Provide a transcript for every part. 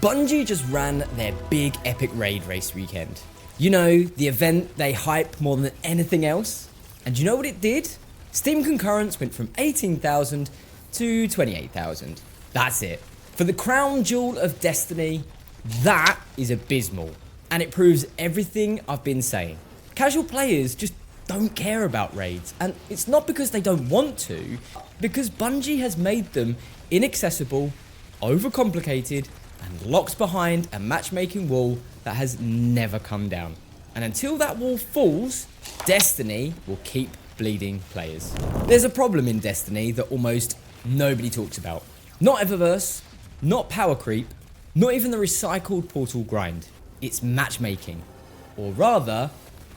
Bungie just ran their big epic raid race weekend. You know, the event they hype more than anything else. And you know what it did? Steam concurrence went from 18,000 to 28,000. That's it. For the crown jewel of Destiny, that is abysmal. And it proves everything I've been saying. Casual players just don't care about raids. And it's not because they don't want to, because Bungie has made them inaccessible, overcomplicated, and locked behind a matchmaking wall that has never come down. And until that wall falls, Destiny will keep bleeding players. There's a problem in Destiny that almost nobody talks about. Not Eververse, not power creep, not even the recycled portal grind. It's matchmaking, or rather,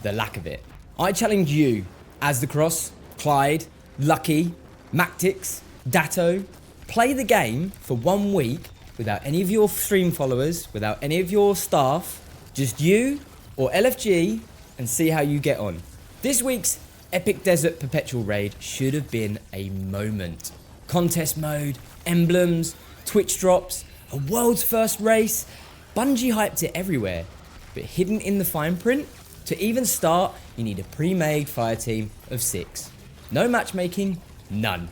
the lack of it. I challenge you, As the Cross, Clyde, Lucky, Mactix, Datto, play the game for 1 week without any of your stream followers, without any of your staff, just you or LFG, and see how you get on. This week's Epic Desert Perpetual Raid should have been a moment. Contest mode, emblems, Twitch drops, a world's first race. Bungie hyped it everywhere, but hidden in the fine print, to even start, you need a pre-made fire team of 6. No matchmaking, none.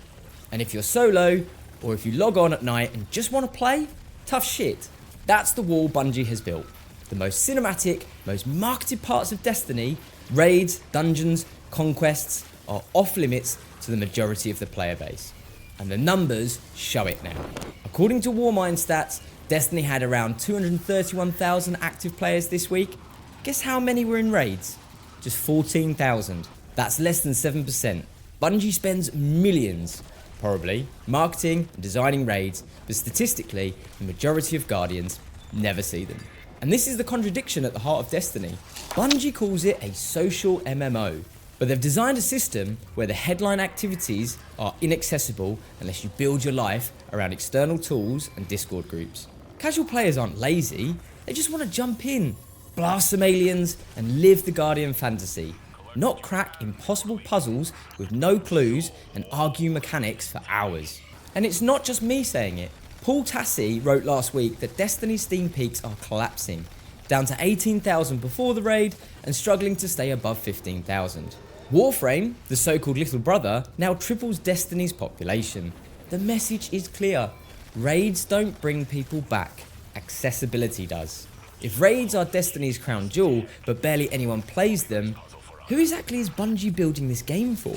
And if you're solo, or if you log on at night and just want to play, tough shit. That's the wall Bungie has built. The most cinematic, most marketed parts of Destiny, raids, dungeons, conquests, are off limits to the majority of the player base. And the numbers show it now. According to Warmind stats, Destiny had around 231,000 active players this week. Guess how many were in raids? Just 14,000. That's less than 7%. Bungie spends millions, probably, marketing and designing raids, but statistically, the majority of Guardians never see them. And this is the contradiction at the heart of Destiny. Bungie calls it a social MMO, but they've designed a system where the headline activities are inaccessible unless you build your life around external tools and Discord groups. Casual players aren't lazy, they just want to jump in, blast some aliens, and live the Guardian fantasy. Not crack impossible puzzles with no clues and argue mechanics for hours. And it's not just me saying it. Paul Tassi wrote last week that Destiny's Steam peaks are collapsing, down to 18,000 before the raid and struggling to stay above 15,000. Warframe, the so-called little brother, now triples Destiny's population. The message is clear. Raids don't bring people back. Accessibility does. If raids are Destiny's crown jewel, but barely anyone plays them, who exactly is Bungie building this game for?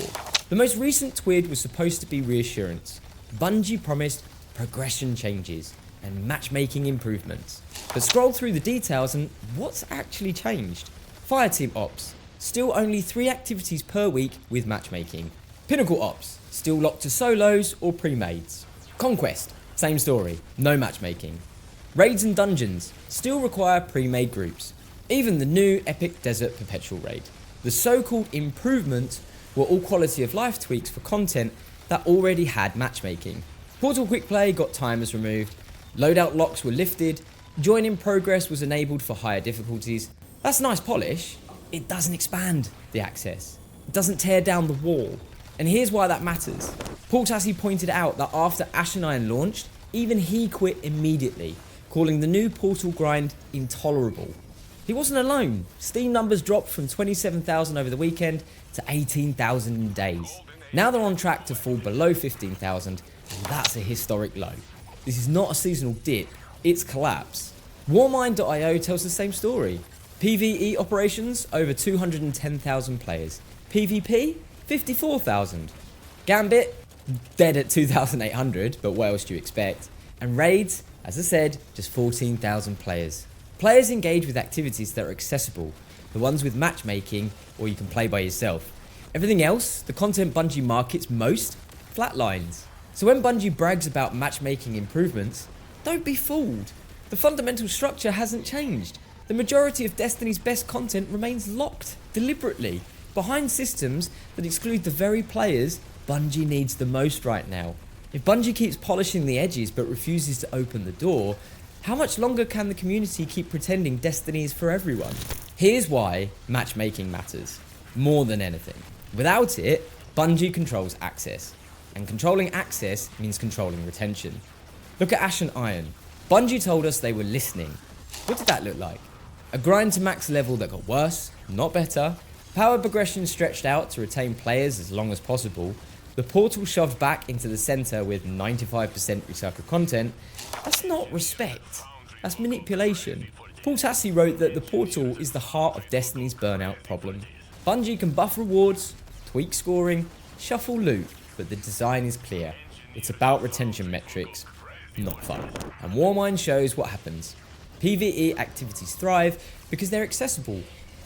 The most recent TWID was supposed to be reassurance. Bungie promised progression changes and matchmaking improvements. But scroll through the details and what's actually changed? Fireteam Ops, still only 3 activities per week with matchmaking. Pinnacle Ops, still locked to solos or pre-mades. Conquest, same story, no matchmaking. Raids and Dungeons, still require pre-made groups. Even the new Epic Desert Perpetual Raid. The so-called improvements were all quality of life tweaks for content that already had matchmaking. Portal Quick Play got timers removed, loadout locks were lifted, join in progress was enabled for higher difficulties. That's nice polish. It doesn't expand the access. It doesn't tear down the wall. And here's why that matters. Paul Tassi pointed out that after Ashen Iron launched, even he quit immediately, calling the new Portal grind intolerable. He wasn't alone. Steam numbers dropped from 27,000 over the weekend to 18,000 in days. Now they're on track to fall below 15,000, and that's a historic low. This is not a seasonal dip, it's collapse. Warmind.io tells the same story. PvE operations, over 210,000 players. PvP, 54,000. Gambit, dead at 2,800, but what else do you expect? And raids, as I said, just 14,000 players. Players engage with activities that are accessible, the ones with matchmaking, or you can play by yourself. Everything else, the content Bungie markets most, flatlines. So when Bungie brags about matchmaking improvements, don't be fooled. The fundamental structure hasn't changed. The majority of Destiny's best content remains locked, deliberately, behind systems that exclude the very players Bungie needs the most right now. If Bungie keeps polishing the edges but refuses to open the door, how much longer can the community keep pretending Destiny is for everyone? Here's why matchmaking matters, more than anything. Without it, Bungie controls access. And controlling access means controlling retention. Look at Ashen Iron. Bungie told us they were listening. What did that look like? A grind to max level that got worse, not better. Power progression stretched out to retain players as long as possible. The portal shoved back into the centre with 95% recycled content. That's not respect. That's manipulation. Paul Tassi wrote that the portal is the heart of Destiny's burnout problem. Bungie can buff rewards, tweak scoring, shuffle loot, but the design is clear. It's about retention metrics, not fun. And Warmind shows what happens. PvE activities thrive because they're accessible.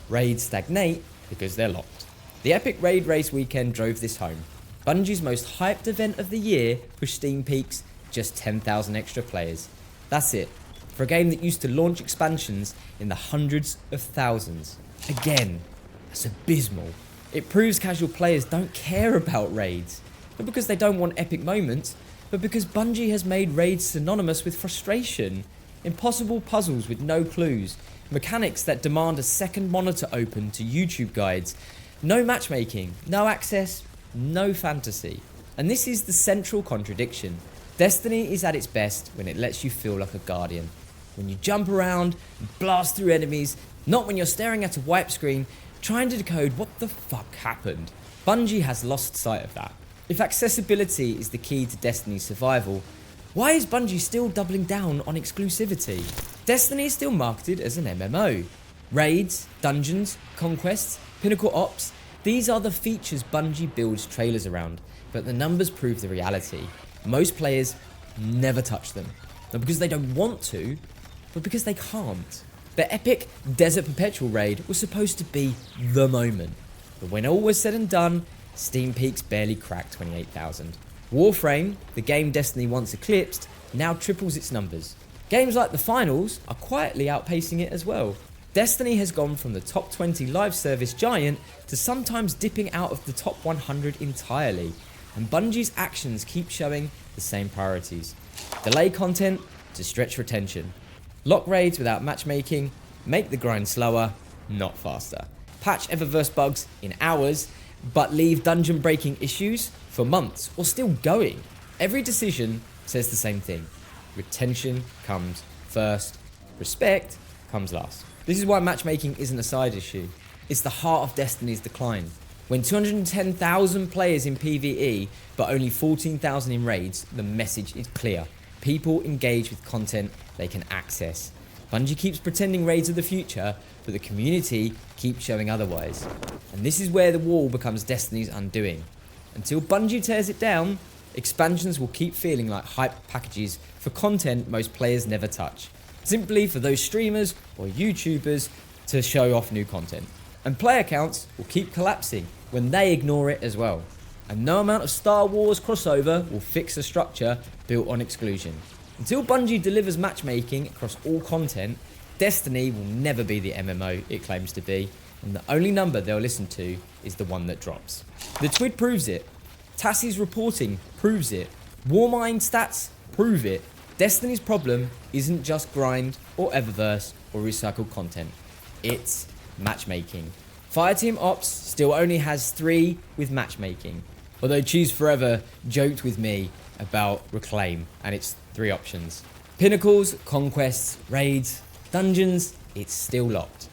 Raids stagnate because they're locked. The epic raid race weekend drove this home. Bungie's most hyped event of the year pushed Steam peaks just 10,000 extra players. That's it. For a game that used to launch expansions in the hundreds of thousands. Again, that's abysmal. It proves casual players don't care about raids. Not because they don't want epic moments, but because Bungie has made raids synonymous with frustration. Impossible puzzles with no clues. Mechanics that demand a second monitor open to YouTube guides. No matchmaking, no access, no fantasy. And this is the central contradiction. Destiny is at its best when it lets you feel like a guardian. When you jump around and blast through enemies, not when you're staring at a wipe screen trying to decode what the fuck happened. Bungie has lost sight of that. If accessibility is the key to Destiny's survival, why is Bungie still doubling down on exclusivity? Destiny is still marketed as an MMO. Raids, dungeons, conquests, pinnacle ops, these are the features Bungie builds trailers around, but the numbers prove the reality. Most players never touch them. Not because they don't want to, but because they can't. The epic Desert Perpetual raid was supposed to be the moment. But when all was said and done, Steam peaks barely cracked 28,000. Warframe, the game Destiny once eclipsed, now triples its numbers. Games like the finals are quietly outpacing it as well. Destiny has gone from the top 20 live service giant to sometimes dipping out of the top 100 entirely. And Bungie's actions keep showing the same priorities. Delay content to stretch retention. Lock raids without matchmaking, make the grind slower, not faster. Patch Eververse bugs in hours, but leave dungeon breaking issues for months or still going. Every decision says the same thing. Retention comes first, respect comes last. This is why matchmaking isn't a side issue. It's the heart of Destiny's decline. When 210,000 players in PvE, but only 14,000 in raids, the message is clear. People engage with content they can access. Bungie keeps pretending raids are the future, but the community keeps showing otherwise. And this is where the wall becomes Destiny's undoing. Until Bungie tears it down, expansions will keep feeling like hype packages for content most players never touch. Simply for those streamers or YouTubers to show off new content. And player counts will keep collapsing when they ignore it as well. And no amount of Star Wars crossover will fix a structure built on exclusion. Until Bungie delivers matchmaking across all content, Destiny will never be the MMO it claims to be, and the only number they'll listen to is the one that drops. The Twid proves it. Tassi's reporting proves it. Warmind stats prove it. Destiny's problem isn't just grind or Eververse or recycled content. It's matchmaking. Fireteam Ops still only has 3 with matchmaking. Although Choose Forever joked with me about Reclaim and its 3 options. Pinnacles, Conquests, Raids, Dungeons, it's still locked.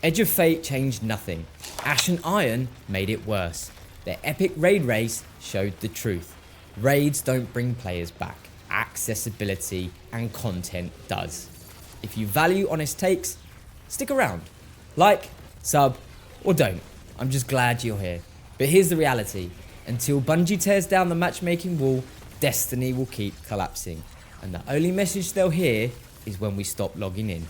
Edge of Fate changed nothing. Ash and Iron made it worse. Their epic raid race showed the truth. Raids don't bring players back. Accessibility and content does. If you value honest takes, stick around. Like, sub, or don't. I'm just glad you're here. But here's the reality. Until Bungie tears down the matchmaking wall, Destiny will keep collapsing. And the only message they'll hear is when we stop logging in.